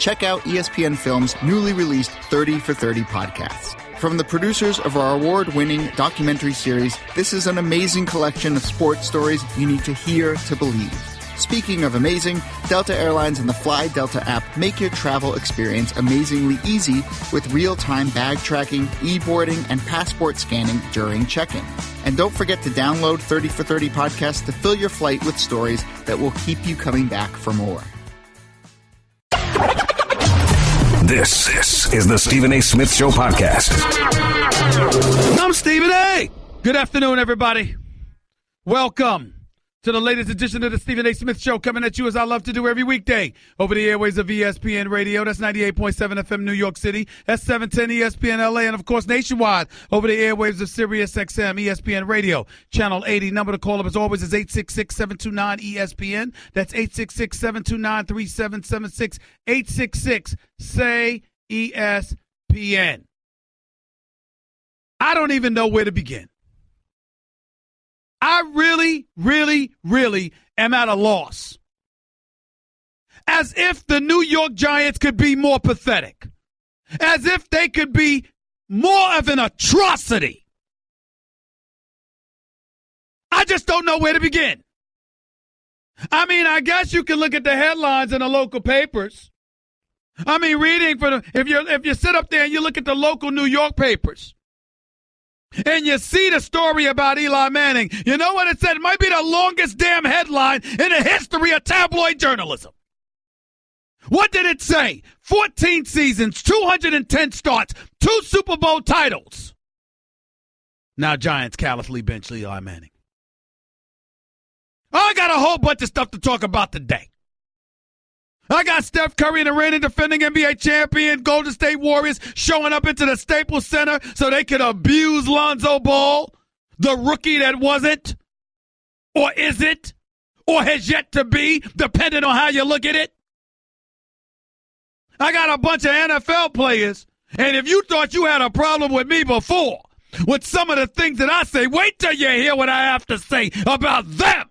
check out ESPN Film's newly released 30 for 30 podcast. From the producers of our award-winning documentary series, this is an amazing collection of sports stories you need to hear to believe. Speaking of amazing, Delta Airlines and the Fly Delta app make your travel experience amazingly easy with real-time bag tracking, e-boarding, and passport scanning during check-in. And don't forget to download 30 for 30 podcast to fill your flight with stories that will keep you coming back for more. This is the Stephen A. Smith Show podcast. I'm Stephen A. Good afternoon, everybody. Welcome to the latest edition of the Stephen A. Smith Show, coming at you as I love to do every weekday over the airways of ESPN Radio. That's 98.7 FM New York City. That's 710 ESPN LA. And, of course, nationwide over the airwaves of Sirius XM, ESPN Radio, Channel 80. Number to call up, as always, is 866-729-ESPN. That's 866-729-3776. 866-SAY-ESPN. I don't even know where to begin. I really am at a loss. As if the New York Giants could be more pathetic. As if they could be more of an atrocity. I just don't know where to begin. I mean, I guess you can look at the headlines in the local papers. I mean, reading for the if you sit up there and you look at the local New York papers, and you see the story about Eli Manning, you know what it said? It might be the longest damn headline in the history of tabloid journalism. What did it say? 14 seasons, 210 starts, 2 Super Bowl titles. Now Giants callously bench Eli Manning. I got a whole bunch of stuff to talk about today. I got Steph Curry and the reigning defending NBA champion Golden State Warriors showing up into the Staples Center so they could abuse Lonzo Ball, the rookie that wasn't, or is it, or has yet to be, depending on how you look at it. I got a bunch of NFL players, and if you thought you had a problem with me before, with some of the things that I say, wait till you hear what I have to say about them.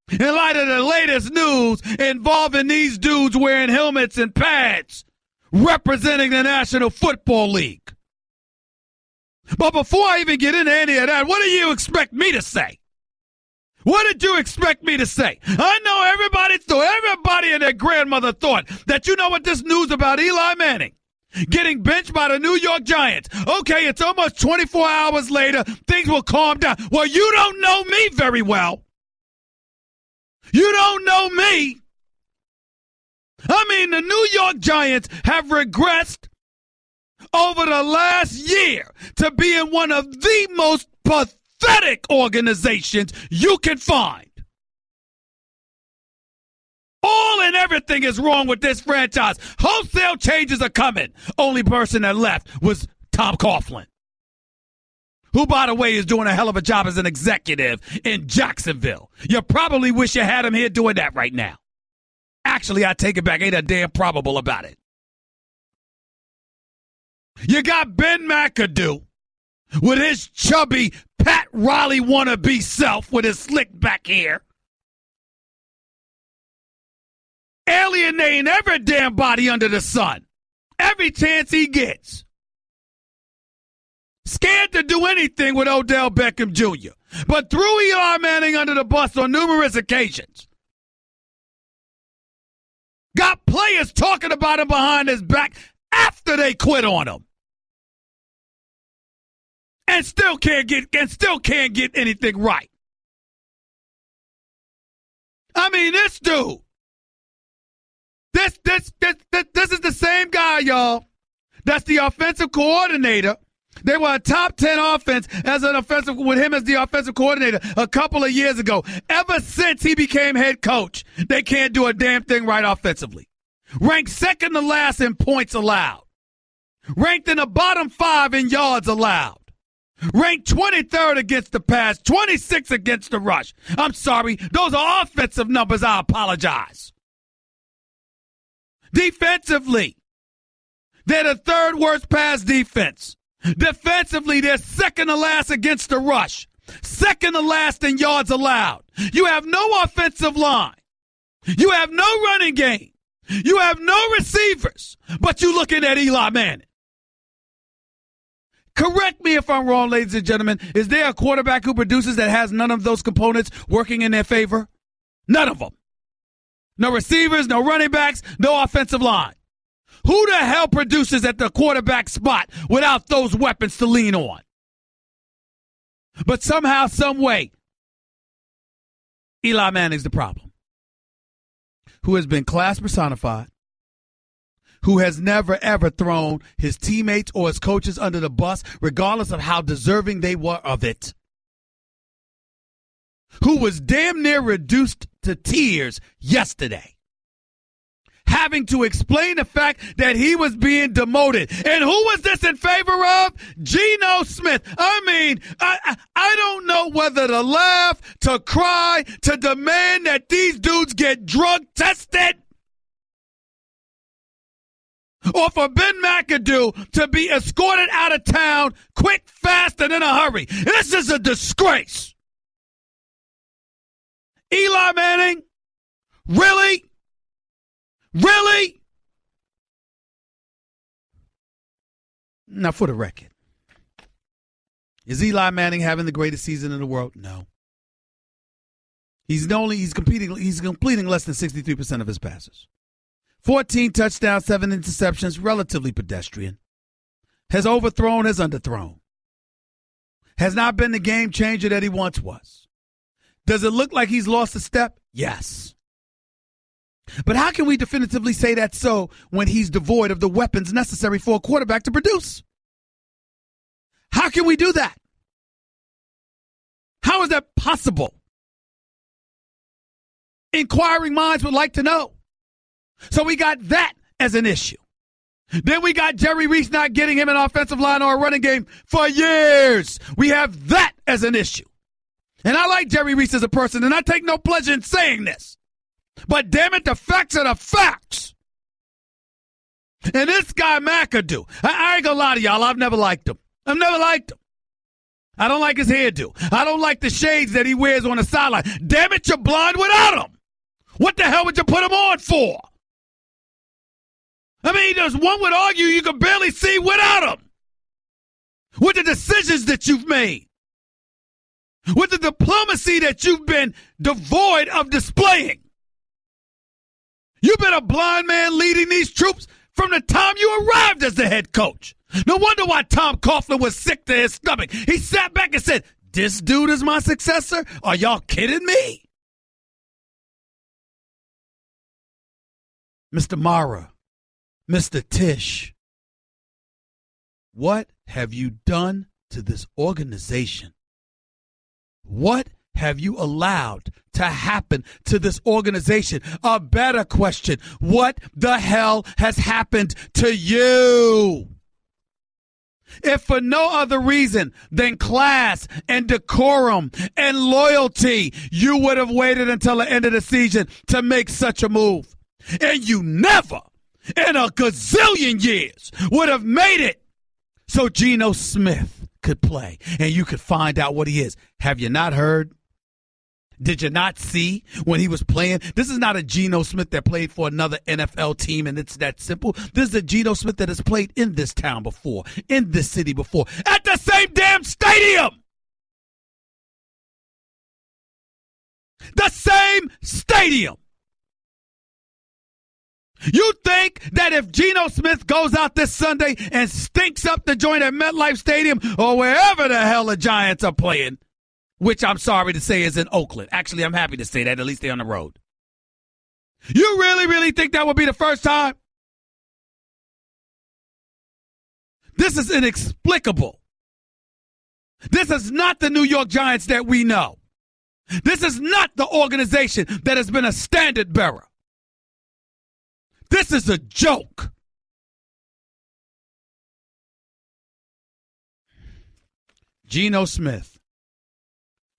In light of the latest news involving these dudes wearing helmets and pads representing the National Football League. But before I even get into any of that, what do you expect me to say? What did you expect me to say? I know everybody and their grandmother thought that, you know what, this news about Eli Manning getting benched by the New York Giants. Okay, it's almost 24 hours later. Things will calm down. Well, you don't know me very well. You don't know me. I mean, the New York Giants have regressed over the last year to being one of the most pathetic organizations you can find. All and everything is wrong with this franchise. Wholesale changes are coming. Only person that left was Tom Coughlin, who, by the way, is doing a hell of a job as an executive in Jacksonville. You probably wish you had him here doing that right now. Actually, I take it back. Ain't a damn probable about it. You got Ben McAdoo with his chubby Pat Riley wannabe self with his slick back hair, alienating every damn body under the sun, every chance he gets. Scared to do anything with Odell Beckham Jr., but threw Eli Manning under the bus on numerous occasions. Got players talking about him behind his back after they quit on him. And still can't get anything right. I mean, this dude. This is the same guy, y'all. That's the offensive coordinator. They were a top 10 offense with him as the offensive coordinator a couple of years ago. Ever since he became head coach, they can't do a damn thing right offensively. Ranked second to last in points allowed. Ranked in the bottom 5 in yards allowed. Ranked 23rd against the pass, 26th against the rush. I'm sorry, those are offensive numbers. I apologize. Defensively, they're the 3rd worst pass defense. Defensively, they're second to last against the rush. Second to last in yards allowed. You have no offensive line. You have no running game. You have no receivers, but you looking at Eli Manning. Correct me if I'm wrong, ladies and gentlemen. Is there a quarterback who produces that has none of those components working in their favor? None of them. No receivers, no running backs, no offensive line. Who the hell produces at the quarterback spot without those weapons to lean on? But somehow, some way, Eli Manning's the problem. Who has been class personified, who has never, ever thrown his teammates or his coaches under the bus, regardless of how deserving they were of it, who was damn near reduced to tears yesterday, having to explain the fact that he was being demoted. And who was this in favor of? Geno Smith. I mean, I don't know whether to laugh, to cry, to demand that these dudes get drug tested, or for Ben McAdoo to be escorted out of town quick, fast, and in a hurry. This is a disgrace. Eli Manning? Really? Really? Now, for the record, is Eli Manning having the greatest season in the world? No. He's completing less than 63% of his passes. 14 touchdowns, 7 interceptions, relatively pedestrian. Has overthrown, has underthrown. Has not been the game changer that he once was. Does it look like he's lost a step? Yes. But how can we definitively say that so when he's devoid of the weapons necessary for a quarterback to produce? How can we do that? How is that possible? Inquiring minds would like to know. So we got that as an issue. Then we got Jerry Reese not getting him an offensive line or a running game for years. We have that as an issue. And I like Jerry Reese as a person, and I take no pleasure in saying this. But damn it, the facts are the facts. And this guy McAdoo, I ain't gonna lie to y'all, I've never liked him. I've never liked him. I don't like his hairdo. I don't like the shades that he wears on the sideline. Damn it, you're blind without him. What the hell would you put him on for? I mean, one would argue you could barely see without him. With the decisions that you've made. With the diplomacy that you've been devoid of displaying. You've been a blind man leading these troops from the time you arrived as the head coach. No wonder why Tom Coughlin was sick to his stomach. He sat back and said, "This dude is my successor? Are y'all kidding me?" Mr. Mara, Mr. Tisch, what have you done to this organization? What have you allowed to happen to this organization? A better question, what the hell has happened to you? If for no other reason than class and decorum and loyalty, you would have waited until the end of the season to make such a move. And you never, in a gazillion years, would have made it so Geno Smith could play and you could find out what he is. Have you not heard? Did you not see when he was playing? This is not a Geno Smith that played for another NFL team, and it's that simple. This is a Geno Smith that has played in this town before, in this city before, at the same damn stadium. The same stadium. You think that if Geno Smith goes out this Sunday and stinks up the joint at MetLife Stadium or wherever the hell the Giants are playing, which I'm sorry to say is in Oakland. Actually, I'm happy to say that. At least they're on the road. You really think that would be the first time? This is inexplicable. This is not the New York Giants that we know. This is not the organization that has been a standard bearer. This is a joke. Geno Smith.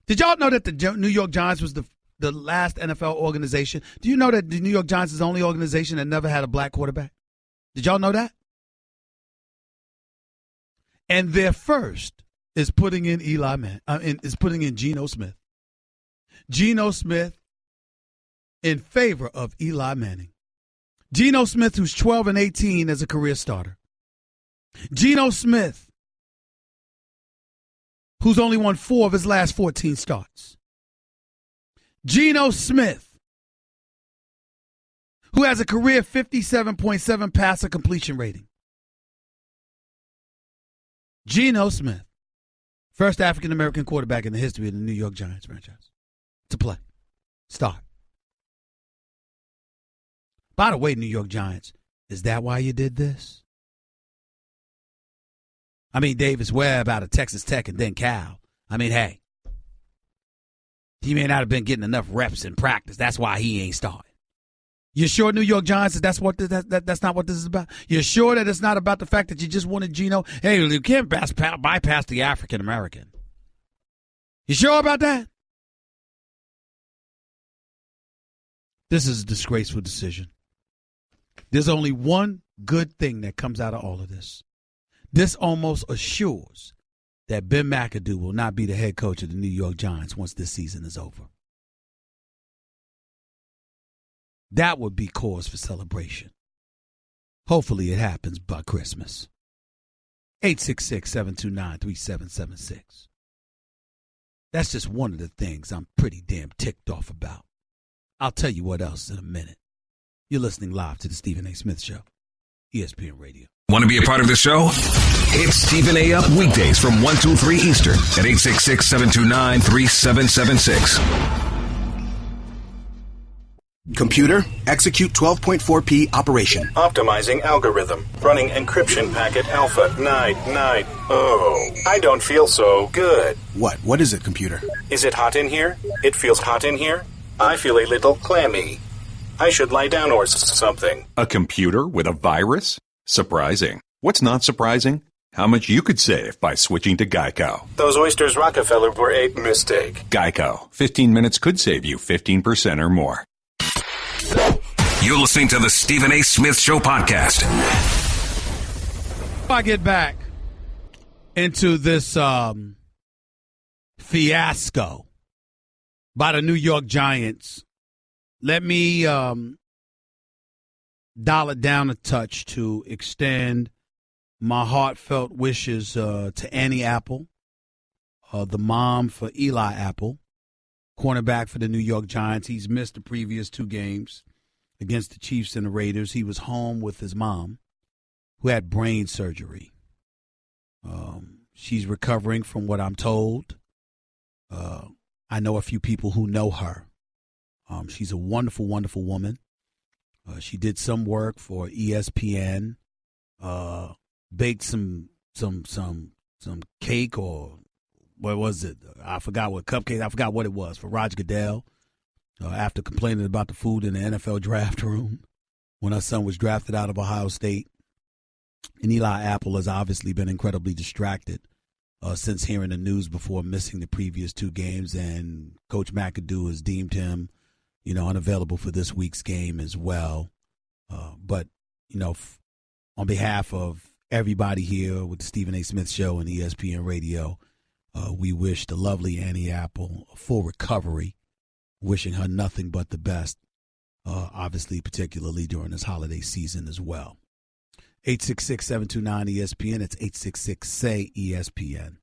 Did y'all know that the New York Giants was the last NFL organization? Do you know that the New York Giants is the only organization that never had a black quarterback? Did y'all know that? And their first is putting in putting in Geno Smith. Geno Smith in favor of Eli Manning. Geno Smith, who's 12-18 as a career starter. Geno Smith, who's only won 4 of his last 14 starts. Geno Smith, who has a career 57.7 passer completion rating. Geno Smith, first African-American quarterback in the history of the New York Giants franchise to play. Start. By the way, New York Giants, is that why you did this? I mean, Davis Webb out of Texas Tech and then Cal. I mean, hey, he may not have been getting enough reps in practice. That's why he ain't starting. You sure, New York Giants, that's not what this is about? You're sure that it's not about the fact that you just wanted Geno? Hey, you can't bypass the African American. You sure about that? This is a disgraceful decision. There's only one good thing that comes out of all of this. This almost assures that Ben McAdoo will not be the head coach of the New York Giants once this season is over. That would be cause for celebration. Hopefully it happens by Christmas. 866-729-3776. That's just one of the things I'm pretty damn ticked off about. I'll tell you what else in a minute. You're listening live to the Stephen A. Smith Show, ESPN Radio. Want to be a part of the show? Hit Stephen A. up weekdays from 1 to 3 Eastern at 866-729-3776. Computer, execute 12.4p operation. Optimizing algorithm. Running encryption packet alpha 990. Oh, I don't feel so good. What is it, computer? Is it hot in here? It feels hot in here? I feel a little clammy. I should lie down or something. A computer with a virus? Surprising. What's not surprising? How much you could save by switching to Geico. Those oysters Rockefeller were a mistake. Geico. 15 minutes could save you 15% or more. You're listening to the Stephen A. Smith Show podcast. If I get back into this fiasco by the New York Giants, let me dial it down a touch to extend my heartfelt wishes to Annie Apple, the mom for Eli Apple, cornerback for the New York Giants. He's missed the previous 2 games against the Chiefs and the Raiders. He was home with his mom, who had brain surgery. She's recovering from what I'm told. I know a few people who know her. She's a wonderful, wonderful woman. She did some work for ESPN, baked some cake, or what was it? I forgot what cupcake. I forgot what it was for Roger Goodell. After complaining about the food in the NFL draft room when her son was drafted out of Ohio State. And Eli Apple has obviously been incredibly distracted since hearing the news before missing the previous 2 games. And Coach McAdoo has deemed him, unavailable for this week's game as well. But on behalf of everybody here with the Stephen A. Smith Show and ESPN Radio, we wish the lovely Annie Apple a full recovery. Wishing her nothing but the best, obviously, particularly during this holiday season as well. 866-729-ESPN. It's 866-SAY-ESPN.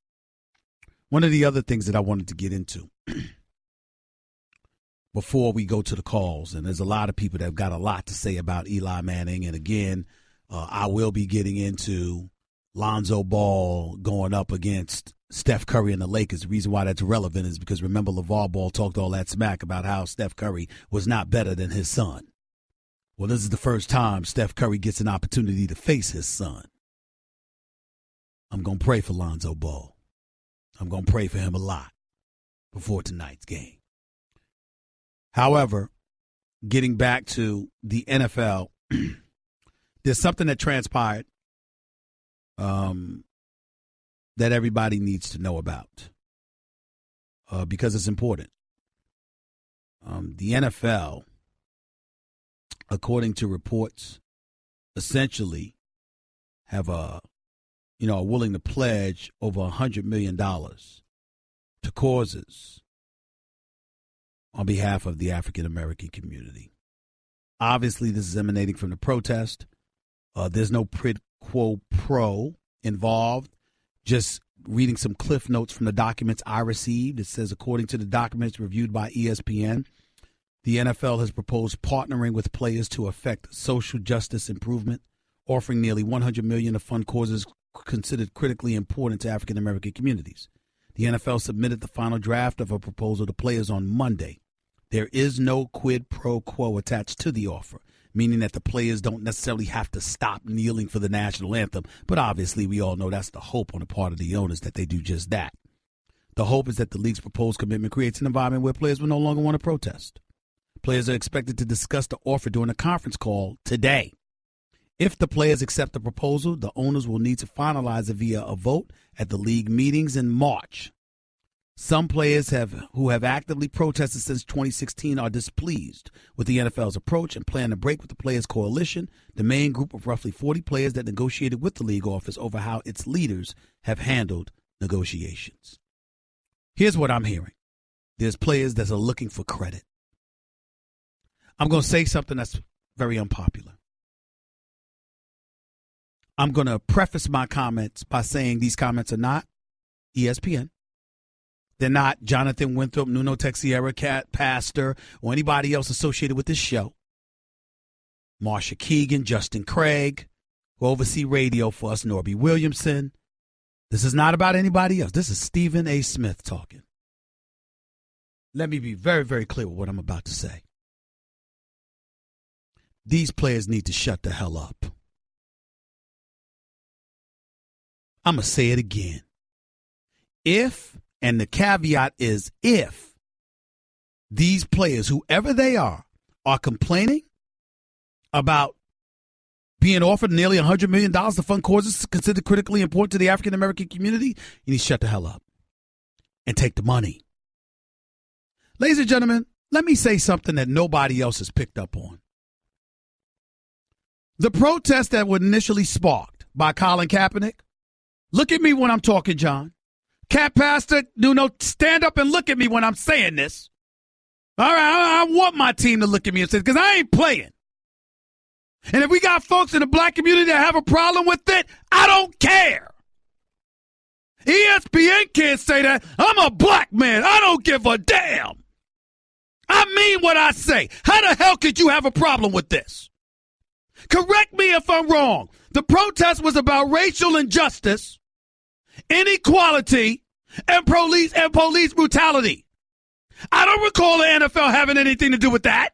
One of the other things that I wanted to get into before we go to the calls, and there's a lot of people that have got a lot to say about Eli Manning, and again, I will be getting into Lonzo Ball going up against Steph Curry and the Lakers. The reason why that's relevant is because, remember, LeVar Ball talked all that smack about how Steph Curry was not better than his son. Well, this is the first time Steph Curry gets an opportunity to face his son. I'm going to pray for Lonzo Ball. I'm going to pray for him a lot before tonight's game. However, getting back to the NFL, there's something that transpired that everybody needs to know about because it's important. The NFL, according to reports, essentially have are willing to pledge over $100 million to causes on behalf of the African American community. Obviously, this is emanating from the protest. There's no quid quo pro involved. Just reading some cliff notes from the documents I received. It says, according to the documents reviewed by ESPN, the NFL has proposed partnering with players to effect social justice improvement, offering nearly $100 million to fund causes considered critically important to African American communities. The NFL submitted the final draft of a proposal to players on Monday. There is no quid pro quo attached to the offer, meaning that the players don't necessarily have to stop kneeling for the national anthem. But obviously, we all know that's the hope on the part of the owners that they do just that. The hope is that the league's proposed commitment creates an environment where players will no longer want to protest. Players are expected to discuss the offer during a conference call today. If the players accept the proposal, the owners will need to finalize it via a vote at the league meetings in March. Some players who have actively protested since 2016 are displeased with the NFL's approach and plan to break with the Players Coalition, the main group of roughly 40 players that negotiated with the league office over how its leaders have handled negotiations. Here's what I'm hearing. There's players that are looking for credit. I'm going to say something that's very unpopular. I'm going to preface my comments by saying these comments are not ESPN. They're not Jonathan Winthrop, Nuno Teixeira, Cat Pastor, or anybody else associated with this show. Marsha Keegan, Justin Craig, who oversee radio for us, Norby Williamson. This is not about anybody else. This is Stephen A. Smith talking. Let me be very, very clear with what I'm about to say. These players need to shut the hell up. I'm going to say it again. If, and the caveat is if, these players, whoever they are complaining about being offered nearly $100 million to fund causes considered critically important to the African American community, you need to shut the hell up and take the money. Ladies and gentlemen, let me say something that nobody else has picked up on. The protest that was initially sparked by Colin Kaepernick, look at me when I'm talking, John. Cat Pastor, stand up and look at me when I'm saying this. All right, I want my team to look at me and say, because I ain't playing. And if we got folks in the black community that have a problem with it, I don't care. ESPN can't say that. I'm a black man. I don't give a damn. I mean what I say. How the hell could you have a problem with this? Correct me if I'm wrong. The protest was about racial injustice, inequality, and police brutality. I don't recall the NFL having anything to do with that.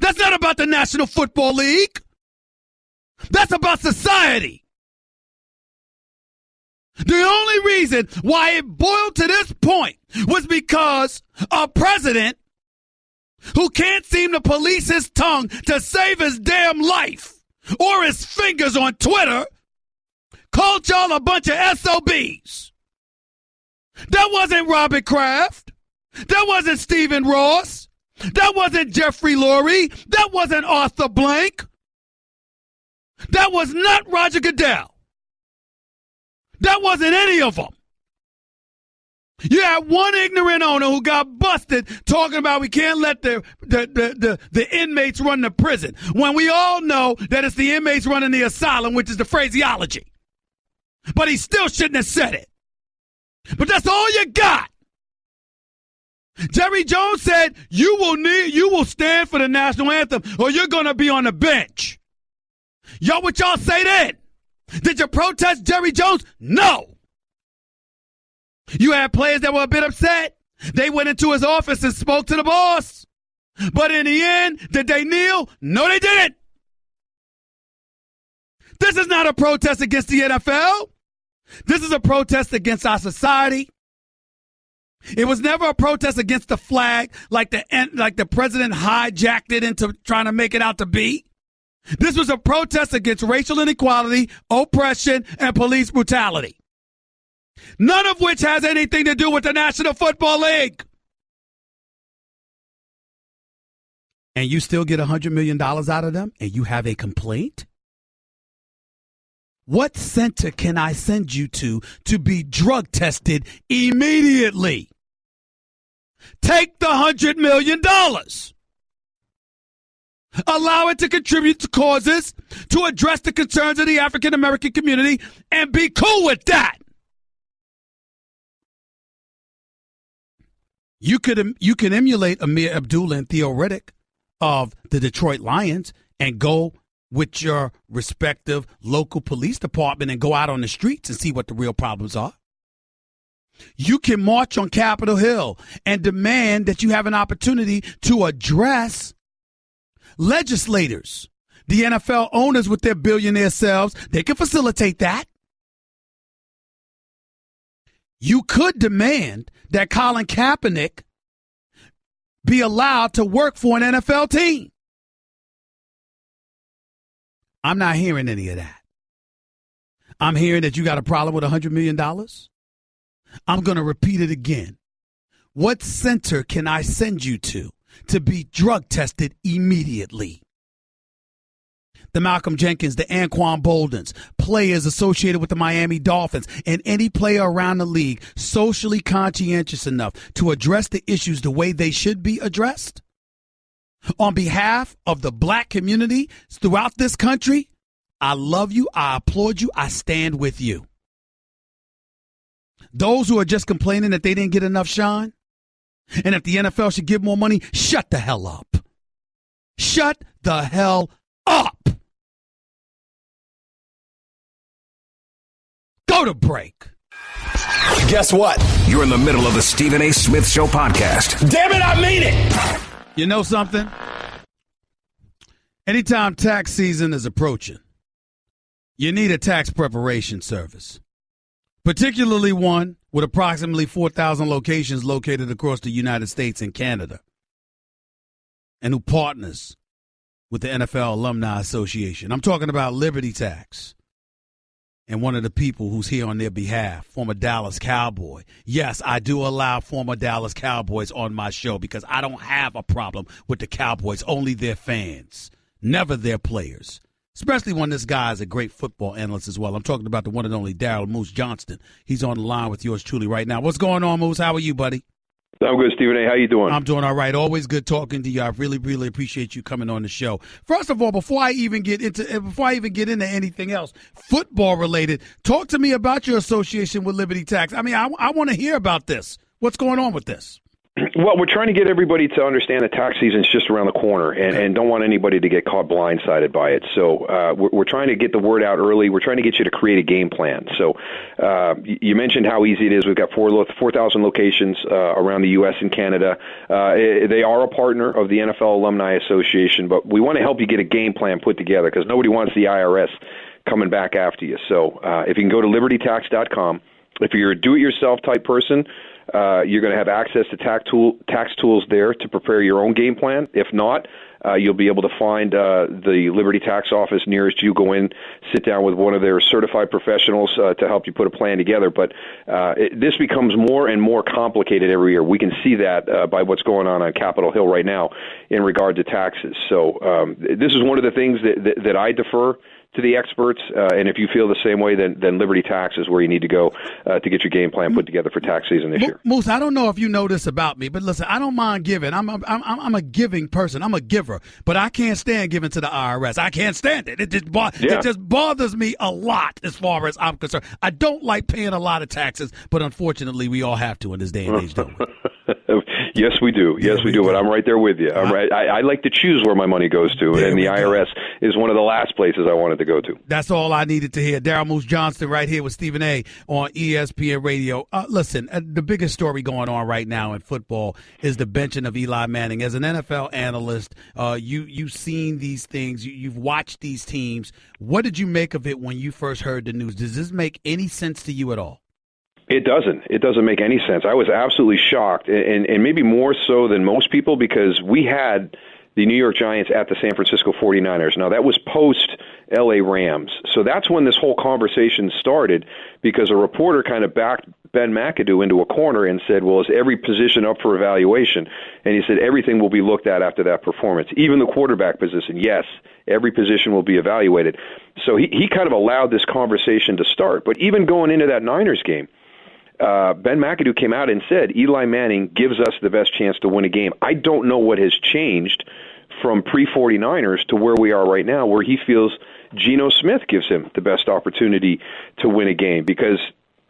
That's not about the National Football League. That's about society. The only reason why it boiled to this point was because a president who can't seem to police his tongue to save his damn life or his fingers on Twitter called y'all a bunch of SOBs. That wasn't Robert Kraft. That wasn't Stephen Ross. That wasn't Jeffrey Lurie. That wasn't Arthur Blank. That was not Roger Goodell. That wasn't any of them. You had one ignorant owner who got busted talking about we can't let the inmates run the prison, when we all know that it's the inmates running the asylum, which is the phraseology. But he still shouldn't have said it. But that's all you got. Jerry Jones said, you will stand for the national anthem or you're going to be on the bench. What y'all say then? Did you protest Jerry Jones? No. You had players that were a bit upset. They went into his office and spoke to the boss. But in the end, did they kneel? No, they didn't. This is not a protest against the NFL. This is a protest against our society. It was never a protest against the flag like the president hijacked it into trying to make it out to be. This was a protest against racial inequality, oppression, and police brutality. None of which has anything to do with the National Football League. And you still get $100 million out of them and you have a complaint? What center can I send you to be drug tested immediately? Take the $100 million. Allow it to contribute to causes, to address the concerns of the African American community, and be cool with that. You can emulate Amir Abdullah and Theo Riddick of the Detroit Lions and go with your respective local police department and go out on the streets and see what the real problems are. You can march on Capitol Hill and demand that you have an opportunity to address legislators, the NFL owners with their billionaire selves. They can facilitate that. You could demand that Colin Kaepernick be allowed to work for an NFL team. I'm not hearing any of that. I'm hearing that you got a problem with $100 million. I'm going to repeat it again. What center can I send you to be drug tested immediately? The Malcolm Jenkins, the Anquan Boldens, players associated with the Miami Dolphins, and any player around the league socially conscientious enough to address the issues the way they should be addressed? On behalf of the black community throughout this country, I love you, I applaud you, I stand with you. Those who are just complaining that they didn't get enough shine, and if the NFL should give more money, shut the hell up. Shut the hell up. Go to break. Guess what? You're in the middle of the Stephen A. Smith Show podcast. Damn it, I mean it. You know something? Anytime tax season is approaching, you need a tax preparation service, particularly one with approximately 4,000 locations located across the United States and Canada, and who partners with the NFL Alumni Association. I'm talking about Liberty Tax. And one of the people who's here on their behalf, former Dallas Cowboy. Yes, I do allow former Dallas Cowboys on my show because I don't have a problem with the Cowboys, only their fans, never their players. Especially when this guy is a great football analyst as well. I'm talking about the one and only Daryl Moose Johnston. He's on the line with yours truly right now. What's going on, Moose? How are you, buddy? I'm good, Stephen A. How you doing? I'm doing all right. Always good talking to you. I really, really appreciate you coming on the show. First of all, before I even get into anything else football related, talk to me about your association with Liberty Tax. I mean, I want to hear about this. What's going on with this? Well, we're trying to get everybody to understand that tax season's just around the corner and don't want anybody to get caught blindsided by it. So we're trying to get the word out early. We're trying to get you to create a game plan. So you mentioned how easy it is. We've got 4,000 locations around the U.S. and Canada. They are a partner of the NFL Alumni Association, but we want to help you get a game plan put together because nobody wants the IRS coming back after you. So if you can go to libertytax.com, if you're a do-it-yourself type person, you're going to have access to tax tools there to prepare your own game plan. If not, you'll be able to find the Liberty Tax office nearest you. Go in, sit down with one of their certified professionals to help you put a plan together. But this becomes more and more complicated every year. We can see that by what's going on Capitol Hill right now in regard to taxes. So this is one of the things that I defer to the experts, and if you feel the same way, then Liberty Tax is where you need to go to get your game plan put together for tax season this year. Moose, I don't know if you know this about me, but listen, I don't mind giving. I'm a giving person. I'm a giver, but I can't stand giving to the IRS. I can't stand it. It just bothers me a lot as far as I'm concerned. I don't like paying a lot of taxes, but unfortunately, we all have to in this day and age, don't we? Yes, we do. Yes, we do. But I'm right there with you. I like to choose where my money goes to, and the IRS is one of the last places I wanted to go to. That's all I needed to hear. Daryl Moose Johnston right here with Stephen A. on ESPN Radio. Listen, the biggest story going on right now in football is the benching of Eli Manning. As an NFL analyst, you've seen these things. You've watched these teams. What did you make of it when you first heard the news? Does this make any sense to you at all? It doesn't. It doesn't make any sense. I was absolutely shocked, and maybe more so than most people, because we had the New York Giants at the San Francisco 49ers. Now, that was post-L.A. Rams. So that's when this whole conversation started, because a reporter kind of backed Ben McAdoo into a corner and said, well, is every position up for evaluation? And he said everything will be looked at after that performance. Even the quarterback position, yes, every position will be evaluated. So he kind of allowed this conversation to start. But even going into that Niners game, Ben McAdoo came out and said Eli Manning gives us the best chance to win a game. I don't know what has changed from pre-49ers to where we are right now, where he feels Geno Smith gives him the best opportunity to win a game, because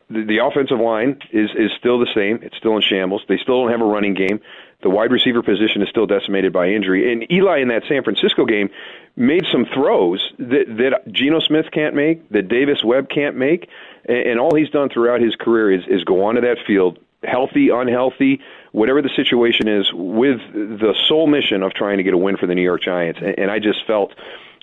the offensive line is still the same. It's still in shambles. They still don't have a running game. The wide receiver position is still decimated by injury. And Eli in that San Francisco game made some throws that Geno Smith can't make, that Davis Webb can't make. And all he's done throughout his career is go onto that field, healthy, unhealthy, whatever the situation is, with the sole mission of trying to get a win for the New York Giants. And I just felt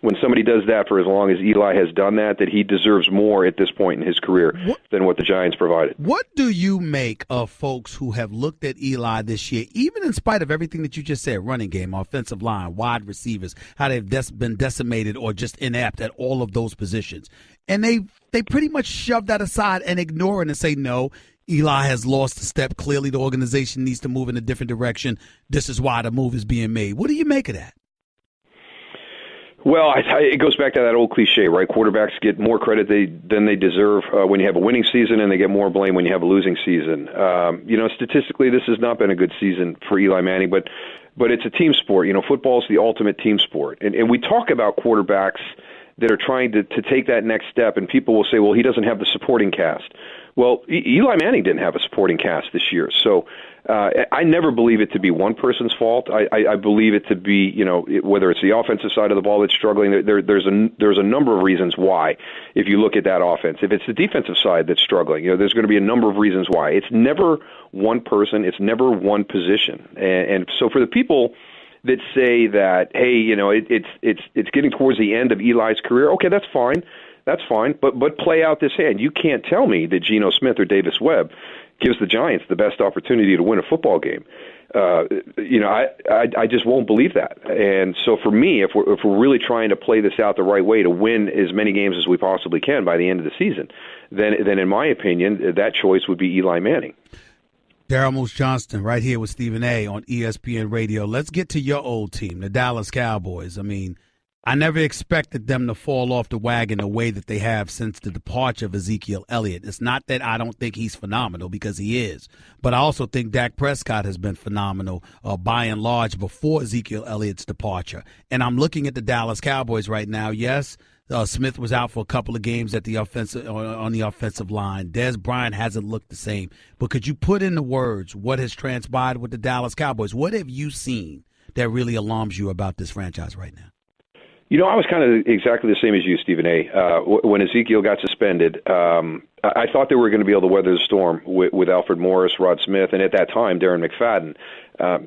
when somebody does that for as long as Eli has done that he deserves more at this point in his career than what the Giants provided. What do you make of folks who have looked at Eli this year, even in spite of everything that you just said, running game, offensive line, wide receivers, how they've been decimated or just inept at all of those positions? And they pretty much shove that aside and ignore it and say, no, Eli has lost a step. Clearly the organization needs to move in a different direction. This is why the move is being made. What do you make of that? Well, it goes back to that old cliche, right? Quarterbacks get more credit than they deserve when you have a winning season, and they get more blame when you have a losing season. Statistically, this has not been a good season for Eli Manning, but it's a team sport. Football is the ultimate team sport. And we talk about quarterbacks that are trying to take that next step, and people will say, well, he doesn't have the supporting cast. Well, Eli Manning didn't have a supporting cast this year, so I never believe it to be one person's fault. I believe it to be, whether it's the offensive side of the ball that's struggling, there's a number of reasons why. If you look at that offense, if it's the defensive side that's struggling, there's going to be a number of reasons why. It's never one person, it's never one position, and so for the people that say that, hey, it's getting towards the end of Eli's career, okay, that's fine. That's fine, but play out this hand. You can't tell me that Geno Smith or Davis Webb gives the Giants the best opportunity to win a football game. I just won't believe that. And so for me, if we're really trying to play this out the right way to win as many games as we possibly can by the end of the season, then in my opinion, that choice would be Eli Manning. Daryl Johnston, right here with Stephen A. on ESPN Radio. Let's get to your old team, the Dallas Cowboys. I mean, I never expected them to fall off the wagon the way that they have since the departure of Ezekiel Elliott. It's not that I don't think he's phenomenal, because he is, but I also think Dak Prescott has been phenomenal by and large before Ezekiel Elliott's departure. And I'm looking at the Dallas Cowboys right now. Yes, Smith was out for a couple of games at the on the offensive line. Dez Bryant hasn't looked the same. But could you put in the words what has transpired with the Dallas Cowboys? What have you seen that really alarms you about this franchise right now? I was kind of exactly the same as you, Stephen A. When Ezekiel got suspended, I thought they were going to be able to weather the storm with Alfred Morris, Rod Smith, and at that time, Darren McFadden.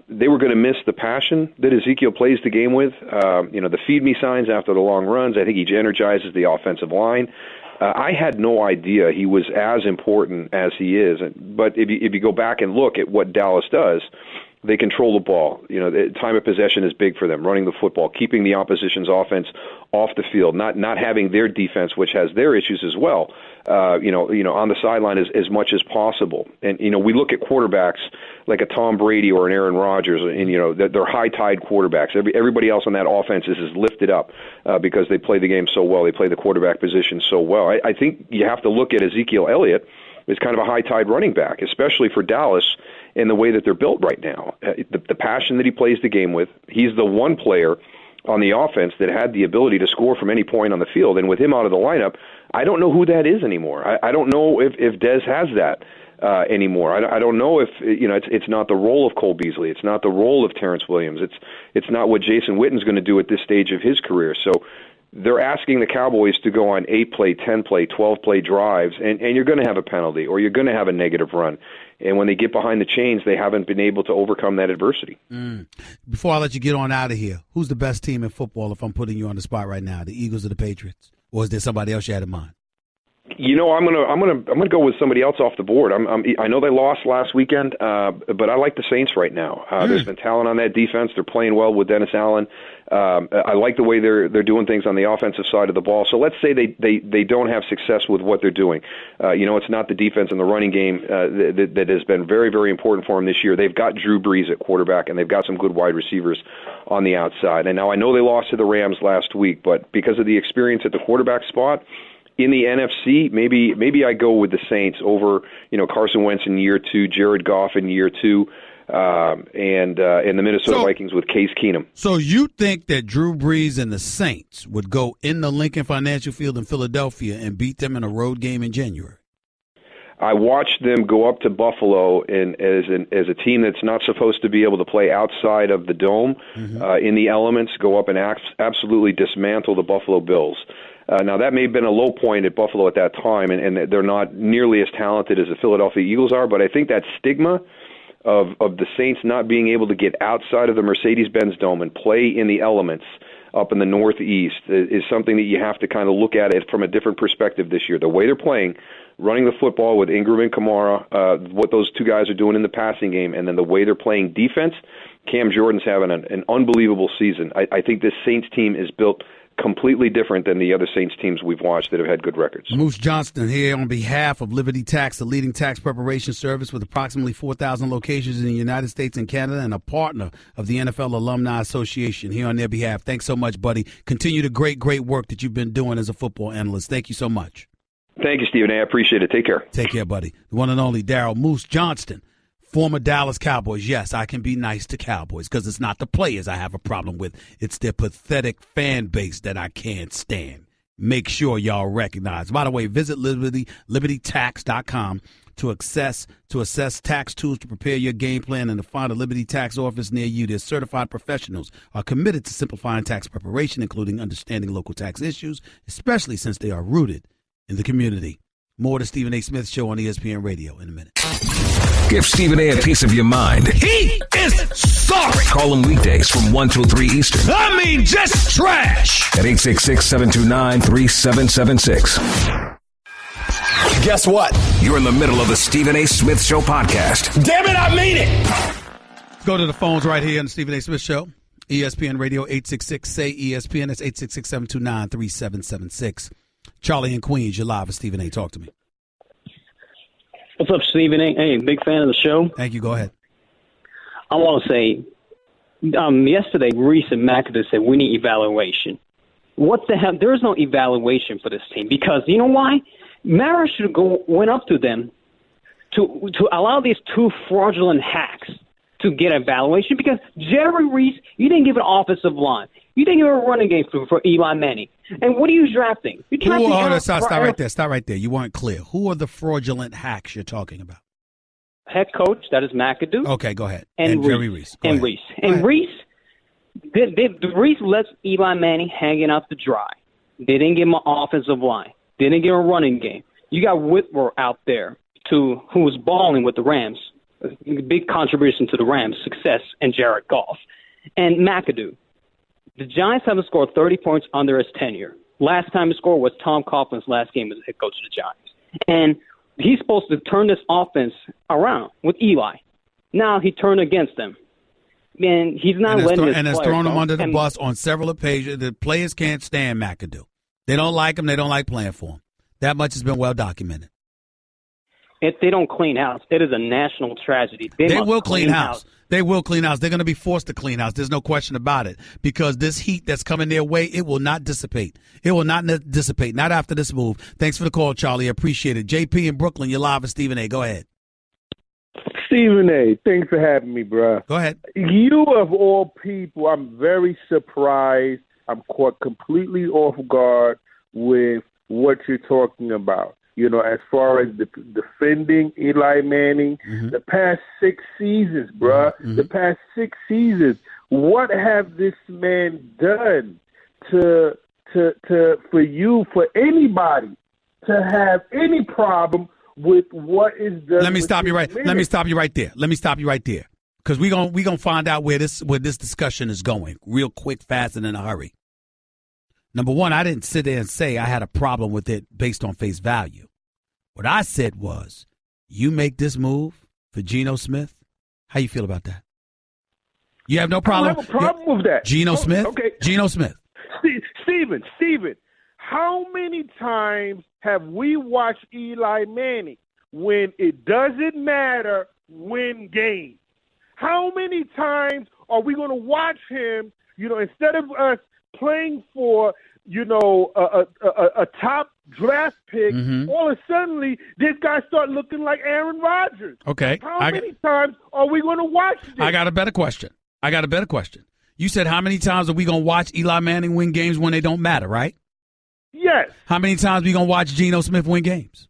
They were going to miss the passion that Ezekiel plays the game with. The feed me signs after the long runs. I think he energizes the offensive line. I had no idea he was as important as he is. But if you go back and look at what Dallas does, they control the ball. The time of possession is big for them, running the football, keeping the opposition's offense off the field, not having their defense, which has their issues as well, on the sideline as much as possible. And, we look at quarterbacks like a Tom Brady or an Aaron Rodgers, and, they're high-tide quarterbacks. Everybody else on that offense is lifted up because they play the game so well. They play the quarterback position so well. I think you have to look at Ezekiel Elliott as kind of a high-tide running back, especially for Dallas, in the way that they're built right now. The passion that he plays the game with, he's the one player on the offense that had the ability to score from any point on the field. And with him out of the lineup, I don't know who that is anymore. I don't know if Dez has that anymore. I don't know if it's not the role of Cole Beasley. It's not the role of Terrence Williams. It's not what Jason Witten's going to do at this stage of his career. So they're asking the Cowboys to go on 8-play, 10-play, 12-play drives, and you're going to have a penalty or you're going to have a negative run. And when they get behind the chains, they haven't been able to overcome that adversity. Before I let you get on out of here, who's the best team in football if I'm putting you on the spot right now, the Eagles or the Patriots? Or is there somebody else you had in mind? I'm gonna go with somebody else off the board. I know they lost last weekend, but I like the Saints right now. There's been talent on that defense. They're playing well with Dennis Allen. I like the way they're doing things on the offensive side of the ball. So let's say they don't have success with what they're doing. It's not the defense and the running game that has been very, very important for them this year. They've got Drew Brees at quarterback, and they've got some good wide receivers on the outside. And now I know they lost to the Rams last week, but because of the experience at the quarterback spot, in the NFC, maybe I go with the Saints over, Carson Wentz in year 2, Jared Goff in year 2. and the Minnesota Vikings with Case Keenum. So you think that Drew Brees and the Saints would go in the Lincoln Financial Field in Philadelphia and beat them in a road game in January? I watched them go up to Buffalo as a team that's not supposed to be able to play outside of the dome, in the elements, go up and absolutely dismantle the Buffalo Bills. Now, that may have been a low point at Buffalo at that time, and they're not nearly as talented as the Philadelphia Eagles are, but I think that stigma of the Saints not being able to get outside of the Mercedes-Benz Dome and play in the elements up in the Northeast is something that you have to kind of look at it from a different perspective this year. The way they're playing, running the football with Ingram and Kamara, what those two guys are doing in the passing game, and then the way they're playing defense, Cam Jordan's having an unbelievable season. I think this Saints team is built completely different than the other Saints teams we've watched that have had good records. Moose Johnston here on behalf of Liberty Tax, the leading tax preparation service with approximately 4,000 locations in the United States and Canada, and a partner of the NFL Alumni Association, here on their behalf. Thanks so much, buddy. Continue the great work that you've been doing as a football analyst. Thank you so much. Thank you, Stephen A. I appreciate it. Take care. Take care, buddy. The one and only Daryl Moose Johnston, former Dallas Cowboys. Yes, I can be nice to Cowboys because it's not the players I have a problem with. It's their pathetic fan base that I can't stand. Make sure y'all recognize. By the way, visit libertytax.com to assess tax tools to prepare your game plan and to find a Liberty Tax office near you. Their certified professionals are committed to simplifying tax preparation, including understanding local tax issues, especially since they are rooted in the community. More to Stephen A. Smith Show on ESPN Radio in a minute. Give Stephen A. piece of your mind. He is sorry. Call him weekdays from 1 till 3 Eastern. I mean, just trash. At 866-729-3776. Guess what? You're in the middle of the Stephen A. Smith Show podcast. Damn it, I mean it! Go to the phones right here on the Stephen A. Smith Show. ESPN Radio, 866-SAY-ESPN. That's 866-729-3776. Charlie in Queens, you're live with Stephen A. Talk to me. What's up, Stephen A? Hey, big fan of the show. Thank you. Go ahead. I want to say, yesterday, Reese and McAdoo said we need evaluation. What the hell? There is no evaluation for this team because you know why? Mara should went up to them to allow these two fraudulent hacks to get evaluation because Jerry Reese, you didn't give an offensive line. You didn't give a running game for Eli Manning. And what are you drafting? Stop right there. You weren't clear. Who are the fraudulent hacks you're talking about? Head coach, that is McAdoo. Okay, go ahead. And Jerry Reese. Reese lets Eli Manning hanging out to dry. They didn't give him an offensive line. They didn't give him a running game. You got Whitworth out there who was balling with the Rams. A big contribution to the Rams' success, and Jared Goff. And McAdoo. The Giants haven't scored 30 points under his tenure. Last time he scored was Tom Coughlin's last game as head coach of the Giants. And he's supposed to turn this offense around with Eli. Now he turned against them. And he's not letting his players. And has thrown him under the bus on several occasions. The players can't stand McAdoo. They don't like him. They don't like playing for him. That much has been well documented. If they don't clean house, it is a national tragedy. They will clean house. They will clean house. They're going to be forced to clean house. There's no question about it. Because this heat that's coming their way, it will not dissipate. It will not dissipate. Not after this move. Thanks for the call, Charlie. I appreciate it. JP in Brooklyn, you're live with Stephen A. Go ahead. Stephen A., thanks for having me, bro. Go ahead. You, of all people, I'm very surprised. I'm caught completely off guard with what you're talking about. You know, as far as defending Eli Manning, the past 6 seasons, bruh, the past 6 seasons, what have this man done for anybody to have any problem with what is done? Let me stop you right there. Because we're gonna find out where this discussion is going real quick, fast, and in a hurry. Number one, I didn't sit there and say I had a problem with it based on face value. What I said was, you make this move for Geno Smith, how you feel about that? You have no problem? I don't have a problem with that. Geno Smith? Okay. Geno Smith. Steven, how many times have we watched Eli Manning when it doesn't matter win games? How many times are we going to watch him, you know, instead of us playing for a top draft pick, all of a sudden this guy start looking like Aaron Rodgers. Okay. How many times are we going to watch this? I got a better question. You said how many times are we going to watch Eli Manning win games when they don't matter, right? Yes. How many times are we going to watch Geno Smith win games?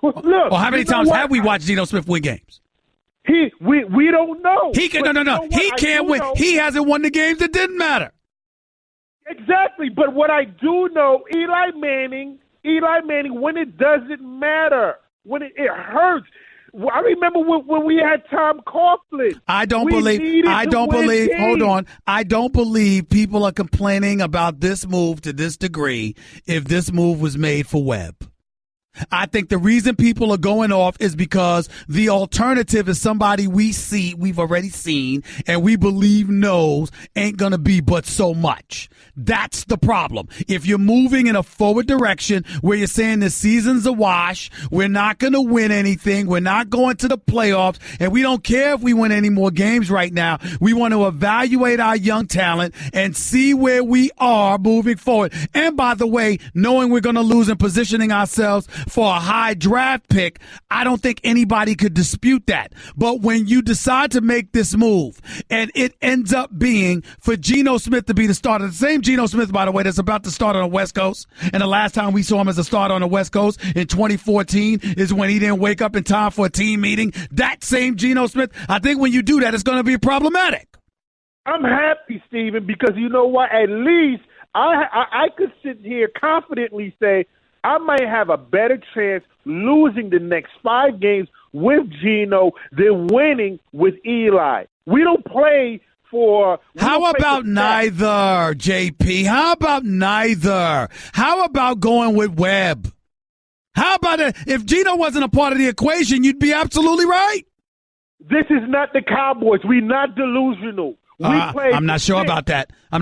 Well, look. Or how many times have we watched Geno Smith win games? We don't know. He can no. He can't win. He hasn't won the games that didn't matter. Exactly. But what I do know, Eli Manning, when it doesn't matter, when it hurts. I remember when we had Tom Coughlin. I don't believe people are complaining about this move to this degree if this move was made for Webb. I think the reason people are going off is because the alternative is somebody we've already seen, and we believe knows ain't going to be but so much. That's the problem. If you're moving in a forward direction where you're saying the season's a wash, we're not going to win anything, we're not going to the playoffs, and we don't care if we win any more games right now. We want to evaluate our young talent and see where we are moving forward. And by the way, knowing we're going to lose and positioning ourselves for a high draft pick, I don't think anybody could dispute that. But when you decide to make this move and it ends up being for Geno Smith to be the starter, the same Geno Smith, by the way, that's about to start on the West Coast, and the last time we saw him as a starter on the West Coast in 2014 is when he didn't wake up in time for a team meeting. That same Geno Smith, I think when you do that, it's going to be problematic. I'm happy, Steven, because you know what? At least I could sit here confidently say I might have a better chance losing the next 5 games with Geno than winning with Eli. We don't play for... How about neither, JP? How about neither? How about going with Webb? How about it? If Geno wasn't a part of the equation, you'd be absolutely right. This is not the Cowboys. We're not delusional. I'm not sure about that. I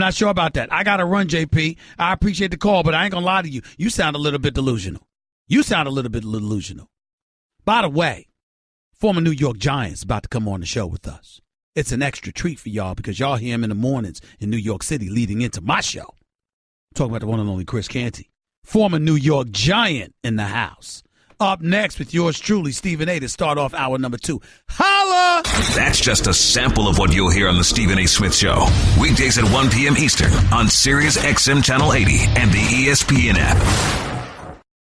got to run, JP. I appreciate the call, but I ain't going to lie to you. You sound a little bit delusional. By the way, former New York Giants about to come on the show with us. It's an extra treat for y'all because y'all hear him in the mornings in New York City leading into my show. I'm talking about the one and only Chris Canty, former New York Giant in the house. Up next with yours truly, Stephen A. to start off hour number 2. Holla! That's just a sample of what you'll hear on the Stephen A. Smith Show. Weekdays at 1 p.m. Eastern on Sirius XM Channel 80 and the ESPN app.